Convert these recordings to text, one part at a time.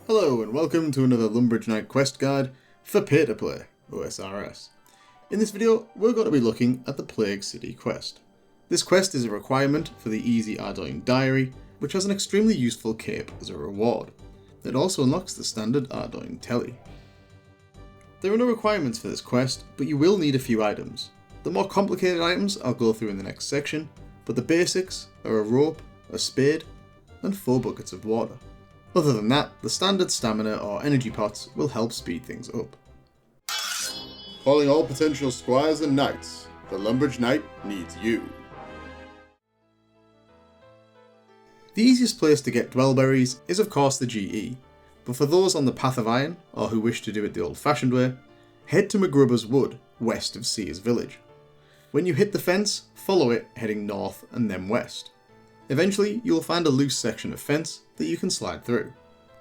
Hello and welcome to another Lumbridge Knight quest guide for pay-to-play, OSRS. In this video, we're going to be looking at the Plague City quest. This quest is a requirement for the easy Ardougne Diary, which has an extremely useful cape as a reward. It also unlocks the standard Ardougne tele. There are no requirements for this quest, but you will need a few items. The more complicated items I'll go through in the next section, but the basics are a rope, a spade, and 4 buckets of water. Other than that, the standard stamina or energy pots will help speed things up. Calling all potential squires and knights, the Lumbridge Knight needs you. The easiest place to get Dwellberries is of course the GE, but for those on the Path of Iron, or who wish to do it the old-fashioned way, head to McGrubber's Wood, west of Sears Village. When you hit the fence, follow it heading north and then west. Eventually, you will find a loose section of fence that you can slide through.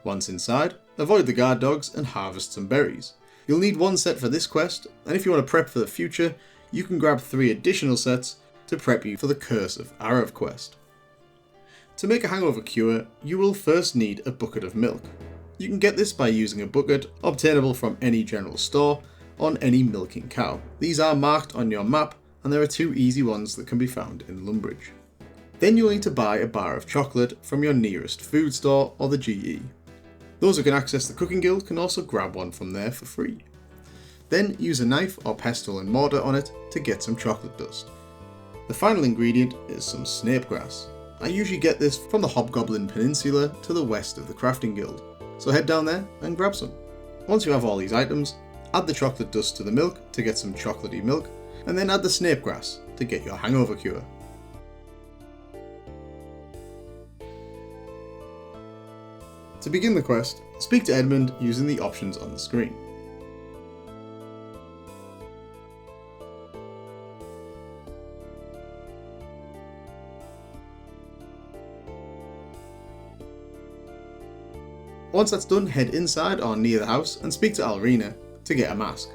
Once inside, avoid the guard dogs and harvest some berries. You'll need 1 set for this quest, and if you want to prep for the future, you can grab 3 additional sets to prep you for the Curse of Arav quest. To make a hangover cure, you will first need a bucket of milk. You can get this by using a bucket obtainable from any general store on any milking cow. These are marked on your map, and there are 2 easy ones that can be found in Lumbridge. Then you'll need to buy a bar of chocolate from your nearest food store or the GE. Those who can access the cooking guild can also grab one from there for free. Then use a knife or pestle and mortar on it to get some chocolate dust. The final ingredient is some Snape grass. I usually get this from the Hobgoblin Peninsula to the west of the crafting guild, so head down there and grab some. Once you have all these items, add the chocolate dust to the milk to get some chocolatey milk, and then add the Snape grass to get your hangover cure. To begin the quest, speak to Edmund using the options on the screen. Once that's done, head inside or near the house and speak to Elena to get a mask.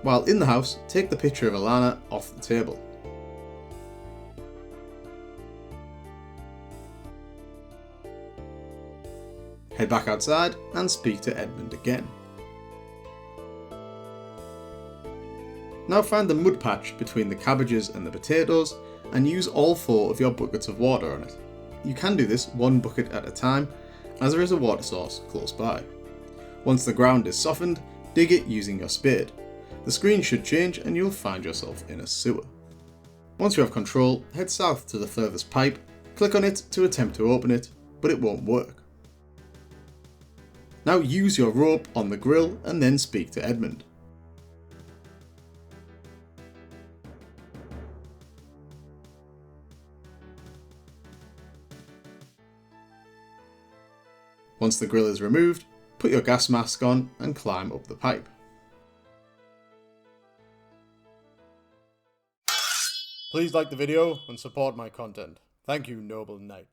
While in the house, take the picture of Elena off the table. Head back outside and speak to Edmund again. Now find the mud patch between the cabbages and the potatoes and use all 4 of your buckets of water on it. You can do this 1 bucket at a time, as there is a water source close by. Once the ground is softened, dig it using your spade. The screen should change and you'll find yourself in a sewer. Once you have control, head south to the furthest pipe, click on it to attempt to open it, but it won't work. Now use your rope on the grill and then speak to Edmund. Once the grill is removed, put your gas mask on and climb up the pipe. Please like the video and support my content. Thank you, noble knight.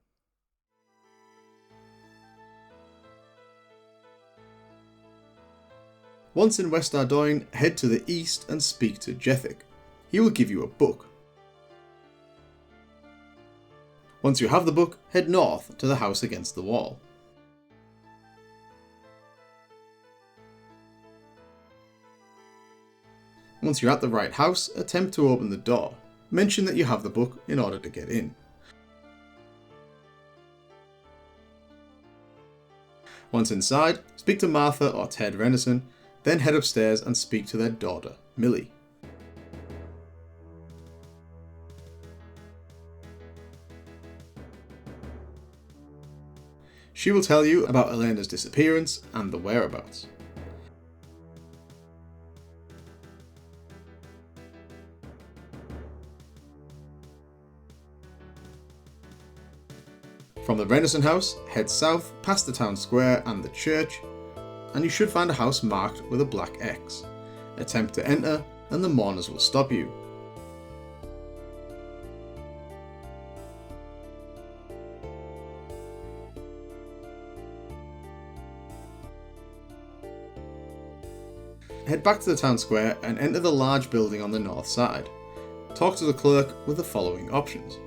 Once in West Ardougne, head to the east and speak to Jethic. He will give you a book. Once you have the book, head north to the house against the wall. Once you're at the right house, attempt to open the door. Mention that you have the book in order to get in. Once inside, speak to Martha or Ted Renison, then head upstairs and speak to their daughter, Millie. She will tell you about Elena's disappearance and the whereabouts. From the Renison house, head south past the town square and the church, and you should find a house marked with a black X. Attempt to enter and the mourners will stop you. head back to the town square and enter the large building on the north side. Talk to the clerk with the following options.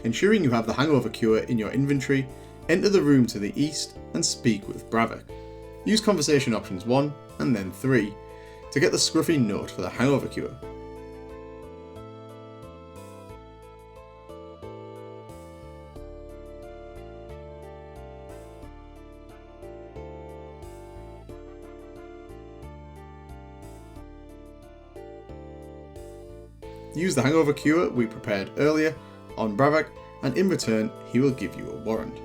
Ensuring you have the hangover cure in your inventory, enter the room to the east and speak with Bravik. Use conversation options 1 and then 3 to get the scruffy note for the hangover cure. Use the hangover cure we prepared earlier on Bravik, and in return he will give you a warrant.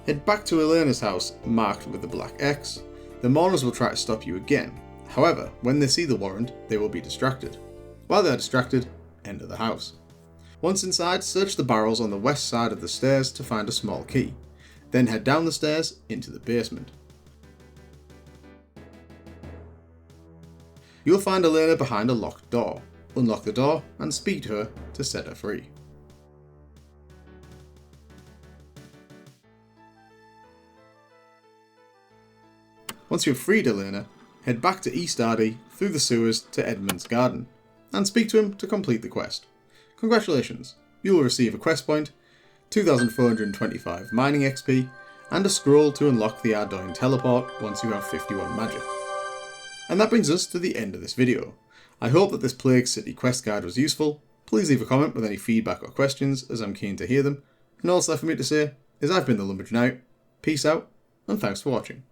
Head back to Elena's house, marked with the black X. The mourners will try to stop you again. However, when they see the warrant, they will be distracted. While they are distracted, enter the house. Once inside, search the barrels on the west side of the stairs to find a small key. Then head down the stairs into the basement. You'll find Elena behind a locked door. Unlock the door and speak to her to set her free. Once you've freed Elena, head back to East Ardy through the sewers to Edmund's garden, and speak to him to complete the quest. Congratulations, you will receive a quest point, 2425 mining XP, and a scroll to unlock the Ardougne teleport once you have 51 magic. And that brings us to the end of this video. I hope that this Plague City quest guide was useful. Please leave a comment with any feedback or questions, as I'm keen to hear them. And all that's left for me to say is I've been the Lumbridge Knight, peace out, and thanks for watching.